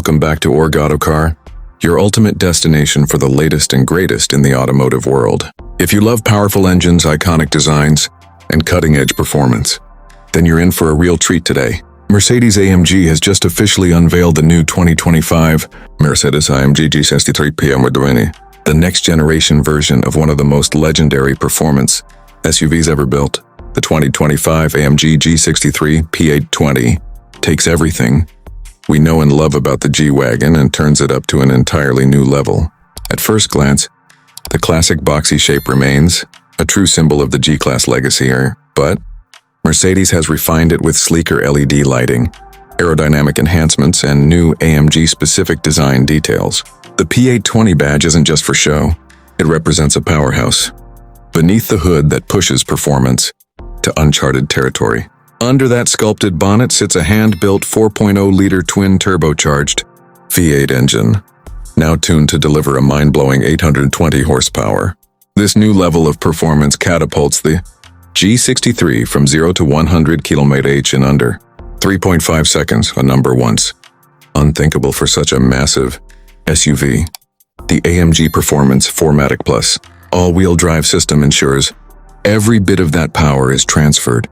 Welcome back to AutoCar, your ultimate destination for the latest and greatest in the automotive world. If you love powerful engines, iconic designs, and cutting-edge performance, then you're in for a real treat today. Mercedes-AMG has just officially unveiled the new 2025 Mercedes-AMG GT, the next-generation version of one of the most legendary performance SUVs ever built. The 2025 AMG G63 P820 takes everything we know and love about the G-Wagon and turns it up to an entirely new level. At first glance, the classic boxy shape remains, a true symbol of the G-Class legacy, but Mercedes has refined it with sleeker LED lighting, aerodynamic enhancements, and new AMG-specific design details. The P820 badge isn't just for show, it represents a powerhouse beneath the hood that pushes performance to uncharted territory. Under that sculpted bonnet sits a hand-built 4.0-liter twin-turbocharged V8 engine, now tuned to deliver a mind-blowing 820 horsepower. This new level of performance catapults the G63 from 0 to 100 km/h in under 3.5 seconds, a number once unthinkable for such a massive SUV. The AMG Performance 4MATIC Plus all-wheel drive system ensures every bit of that power is transferred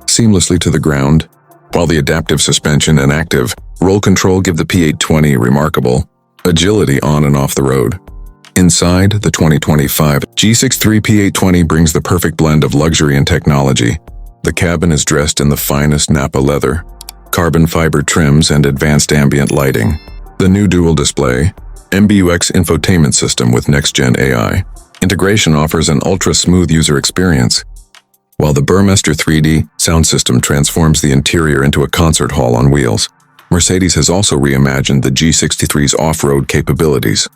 seamlessly to the ground, while the adaptive suspension and active roll control give the P820 remarkable agility on and off the road. Inside, the 2025 G63 P820 brings the perfect blend of luxury and technology. The cabin is dressed in the finest Napa leather, carbon fiber trims, and advanced ambient lighting. The new dual display MBUX infotainment system with next-gen AI integration offers an ultra-smooth user experience, while the Burmester 3D sound system transforms the interior into a concert hall on wheels. Mercedes has also reimagined the G63's off-road capabilities,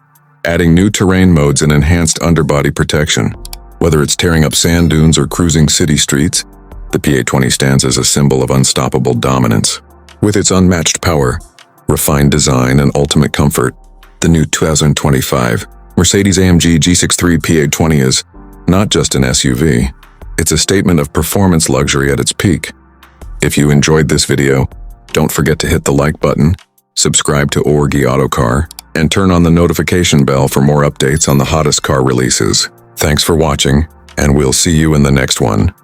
adding new terrain modes and enhanced underbody protection. Whether it's tearing up sand dunes or cruising city streets, the P820 stands as a symbol of unstoppable dominance. With its unmatched power, refined design, and ultimate comfort, the new 2025 Mercedes-AMG G63 P820 is not just an SUV. It's a statement of performance luxury at its peak. If you enjoyed this video, don't forget to hit the like button, subscribe to AutoCar, and turn on the notification bell for more updates on the hottest car releases. Thanks for watching, and we'll see you in the next one.